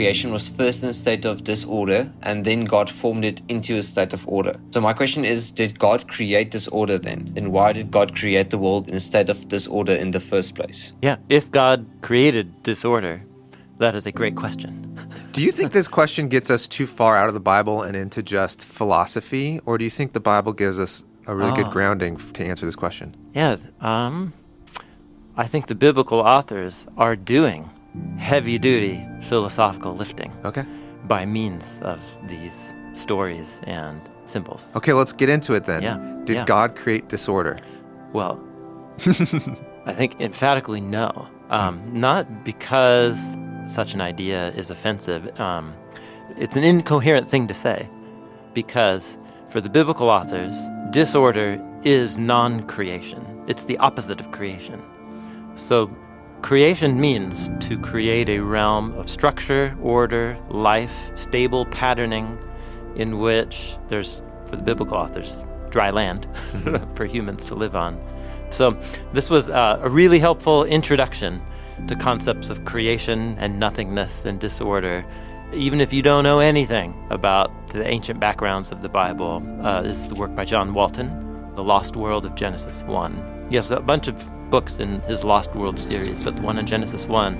creation was first in a state of disorder, and then God formed it into a state of order. So my question is, did God create disorder then? And why did God create the world in a state of disorder in the first place? Yeah, if God created disorder, that is a great question. Do you think this question gets us too far out of the Bible and into just philosophy, or do you think the Bible gives us a really good grounding to answer this question? Yeah, I think the biblical authors are doing heavy-duty philosophical lifting by means of these stories and symbols. Okay, let's get into it then. Yeah. Did God create disorder? Well, I think emphatically no. Not because such an idea is offensive. It's an incoherent thing to say, because for the biblical authors, disorder is non-creation. It's the opposite of creation. So creation means to create a realm of structure, order, life, stable patterning in which there's, for the biblical authors, dry land for humans to live on. So this was a really helpful introduction to concepts of creation and nothingness and disorder. Even if you don't know anything about the ancient backgrounds of the Bible, this is the work by John Walton, The Lost World of Genesis 1. He has a bunch of books in his Lost World series, but the one in Genesis 1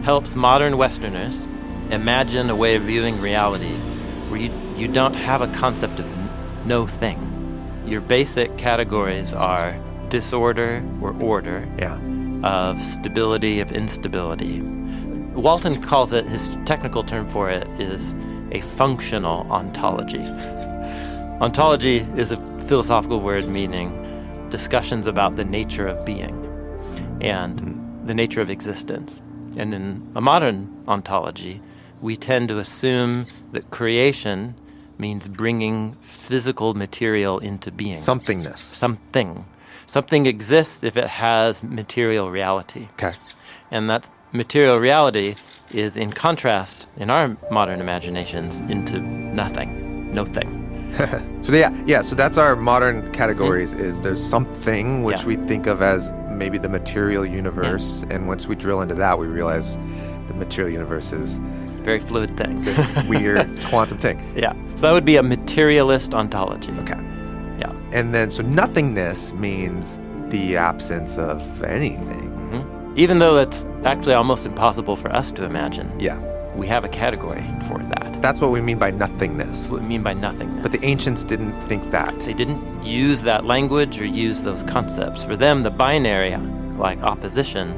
helps modern Westerners imagine a way of viewing reality where you don't have a concept of no thing. Your basic categories are disorder or order, of stability, of instability. Walton calls it, his technical term for it is a functional ontology. Ontology is a philosophical word meaning discussions about the nature of being and the nature of existence. And in a modern ontology, we tend to assume that creation means bringing physical material into being. Somethingness. Something exists if it has material reality. Okay. And that material reality is in contrast, in our modern imaginations, into nothing, no thing. So that's our modern categories is there's something which we think of as maybe the material universe, and once we drill into that, we realize the material universe is a very fluid thing. This weird quantum thing. Yeah. So that would be a materialist ontology. Okay. Yeah. And then, so nothingness means the absence of anything. Even though that's actually almost impossible for us to imagine. Yeah. We have a category for that. That's what we mean by nothingness. That's what we mean by nothingness. But the ancients didn't think that. They didn't use that language or use those concepts. For them, the binary, like opposition,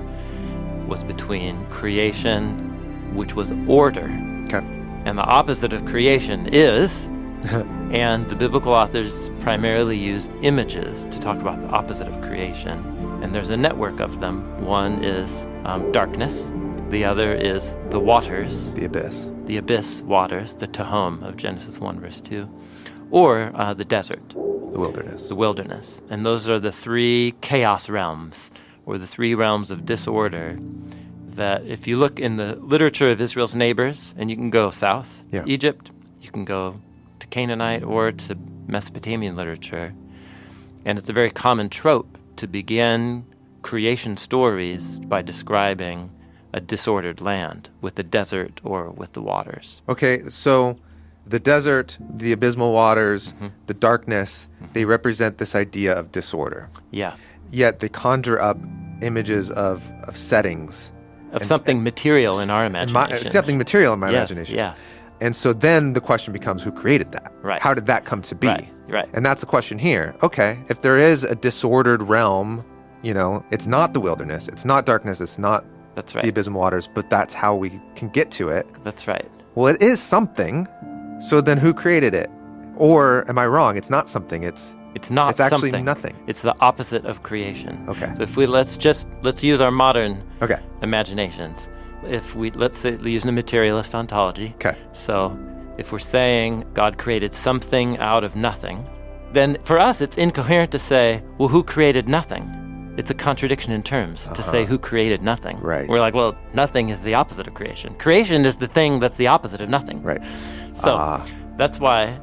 was between creation, which was order. Okay. And the opposite of creation is, and the biblical authors primarily use images to talk about the opposite of creation. And there's a network of them. One is darkness. The other is the waters. The abyss. The abyss waters, the Tehom of Genesis 1, verse 2. Or the desert. The wilderness. The wilderness. And those are the three chaos realms, or the three realms of disorder, that if you look in the literature of Israel's neighbors, and you can go south to Egypt, you can go to Canaanite or to Mesopotamian literature, and it's a very common trope to begin creation stories by describing a disordered land with the desert or with the waters. Okay, so the desert, the abysmal waters, the darkness, they represent this idea of disorder. Yeah. Yet they conjure up images of settings. Of something material in our imagination. Something material in my imagination. Yeah. And so then the question becomes, who created that? Right. How did that come to be? Right. And that's the question here. Okay, if there is a disordered realm, it's not the wilderness, it's not darkness, it's not the abysmal waters, but that's how we can get to it. That's right. Well, it is something. So then who created it? Or am I wrong? It's not something. It's actually nothing. It's the opposite of creation. Okay. So if we let's use our modern imaginations. If let's say using a materialist ontology. Okay. So if we're saying God created something out of nothing, then for us it's incoherent to say, well, who created nothing? It's a contradiction in terms to say who created nothing. Right. We're like, well, nothing is the opposite of creation. Creation is the thing that's the opposite of nothing. Right. So that's why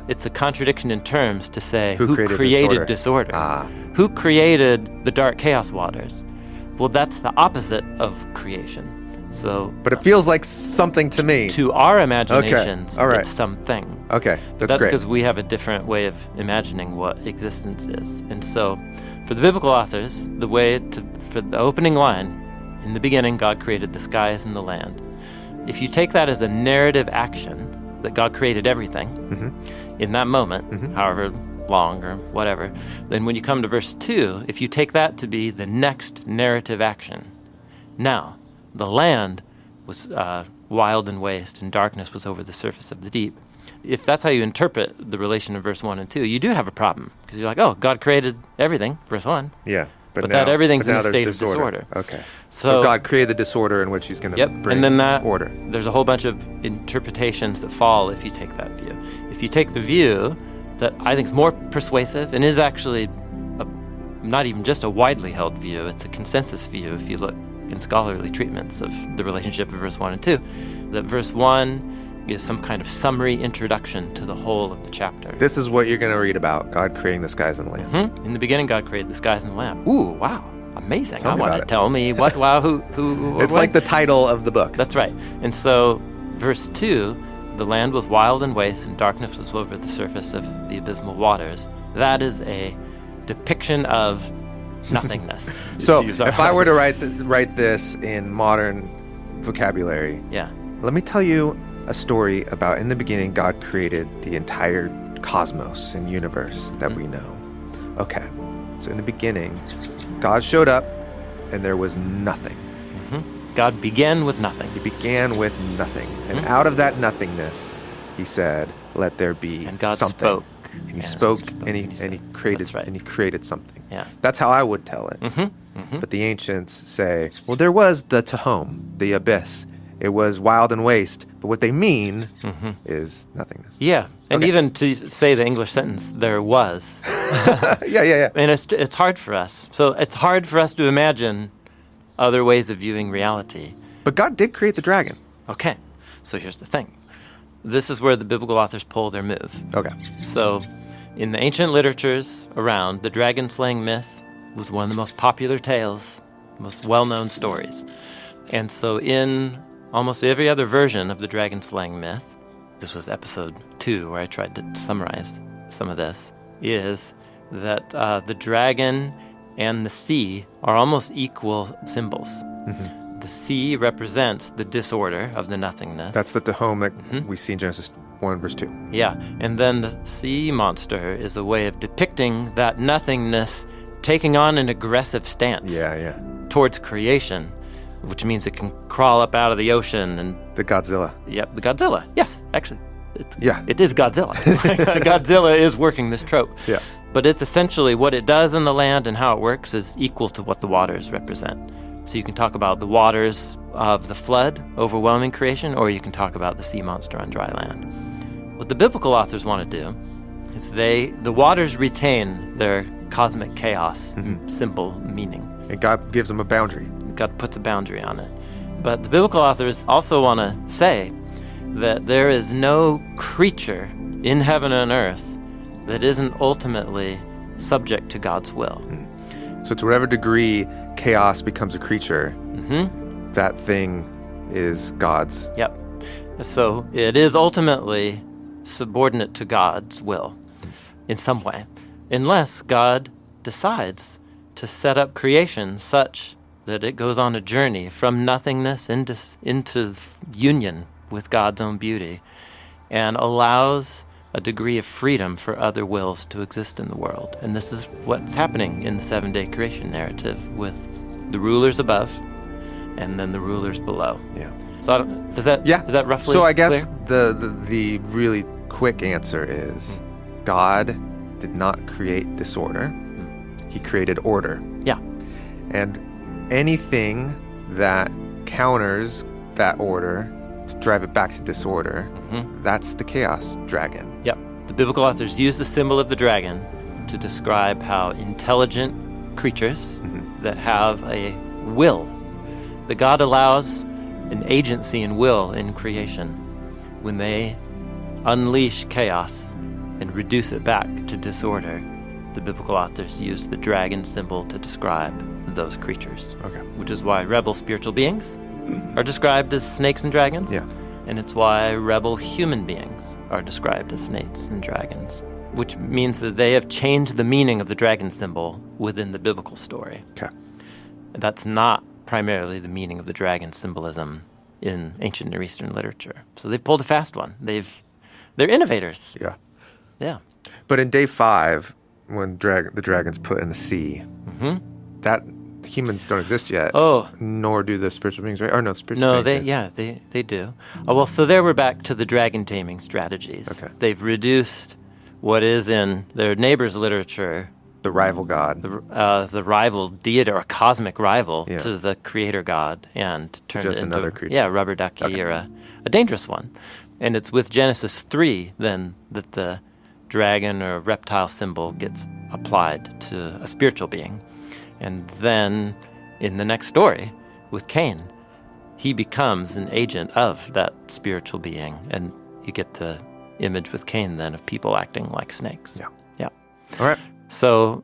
it's a contradiction in terms to say who created disorder. Who created the dark chaos waters? Well, that's the opposite of creation. So, But it feels like something to me. to our imaginations, All right. it's something. Okay, That's great. because we have a different way of imagining what existence is. And so, for the biblical authors, for the opening line, in the beginning, God created the skies and the land. If you take that as a narrative action, that God created everything in that moment, however long or whatever, then when you come to verse 2, if you take that to be the next narrative action, now, the land was wild and waste, and darkness was over the surface of the deep. If that's how you interpret the relation of verse 1 and 2, you do have a problem. Because you're like, oh, God created everything, verse 1. Yeah. But that everything's in a state of disorder. Okay. So God created the disorder in which he's going to bring and then that, order. There's a whole bunch of interpretations that fall if you take that view. If you take the view that I think is more persuasive and is actually not even just a widely held view, it's a consensus view if you look in scholarly treatments of the relationship of verse 1 and 2, that verse 1 is some kind of summary introduction to the whole of the chapter. This is what you're going to read about, God creating the skies and the land. In the beginning, God created the skies and the land. Ooh, wow, amazing. Tell me about it. Tell me what, wow, who It's what? like the title of the book. That's right. And so, verse 2, the land was wild and waste, and darkness was over the surface of the abysmal waters. That is a depiction of nothingness. So, if I were to write this in modern vocabulary, yeah, let me tell you a story about, in the beginning, God created the entire cosmos and universe that we know. Okay, so in the beginning, God showed up, and there was nothing. God began with nothing. He began with nothing. And out of that nothingness, he said, let there be And God something. spoke. And he spoke, and he created, That's right. and he created something. Yeah. That's how I would tell it. But the ancients say, well, there was the Tehom, the abyss. It was wild and waste. But what they mean is nothingness. Yeah, and Okay. even to say the English sentence, there was. Yeah. And it's hard for us. So it's hard for us to imagine other ways of viewing reality. But God did create the dragon. Okay, so here's the thing. This is where the biblical authors pull their move. Okay. So, in the ancient literatures around, the dragon-slaying myth was one of the most popular tales, most well-known stories. And so in almost every other version of the dragon-slaying myth, this was episode 2 where I tried to summarize some of this, is that the dragon and the sea are almost equal symbols. The sea represents the disorder of the nothingness. That's the Tehom that we see in Genesis 1, verse 2. Yeah, and then the sea monster is a way of depicting that nothingness taking on an aggressive stance towards creation, which means it can crawl up out of the ocean and... The Godzilla. Yep, the Godzilla. Yes, actually. It is Godzilla. Godzilla is working this trope. Yeah. But it's essentially what it does in the land and how it works is equal to what the waters represent. So you can talk about the waters of the flood overwhelming creation, or you can talk about the sea monster on dry land. What the biblical authors want to do is the waters retain their cosmic chaos symbol meaning. And God gives them a boundary. God puts a boundary on it. But the biblical authors also want to say that there is no creature in heaven and earth that isn't ultimately subject to God's will. So to whatever degree chaos becomes a creature, that thing is God's. Yep. So it is ultimately subordinate to God's will in some way, unless God decides to set up creation such that it goes on a journey from nothingness into union with God's own beauty and allows a degree of freedom for other wills to exist in the world. And this is what's happening in the 7-day creation narrative with the rulers above and then the rulers below. Yeah. So is that roughly So I guess clear? the really quick answer is God did not create disorder. He created order. Yeah. And anything that counters that order to drive it back to disorder, that's the chaos dragon. Yep. The biblical authors use the symbol of the dragon to describe how intelligent creatures that have a will, that God allows an agency and will in creation, when they unleash chaos and reduce it back to disorder, the biblical authors use the dragon symbol to describe those creatures. Okay. Which is why rebel spiritual beings are described as snakes and dragons. Yeah. And it's why rebel human beings are described as snakes and dragons, which means that they have changed the meaning of the dragon symbol within the biblical story. Okay. That's not primarily the meaning of the dragon symbolism in ancient Near Eastern literature. So they've pulled a fast one. They're innovators. Yeah. Yeah. But in day 5, when the dragon's put in the sea, that humans don't exist yet. Oh. Nor do the spiritual beings, right? Or no, spiritual No, beings. they do. Oh, well, so there we're back to the dragon taming strategies. Okay. They've reduced what is in their neighbors' literature The rival god. the rival deity or a cosmic rival Yeah. to the creator god and turned Just it into another creature. Yeah, rubber ducky or a dangerous one. And it's with Genesis 3 then that the dragon or reptile symbol gets applied to a spiritual being. And then in the next story with Cain, he becomes an agent of that spiritual being. And you get the image with Cain then of people acting like snakes. Yeah. Yeah. All right. So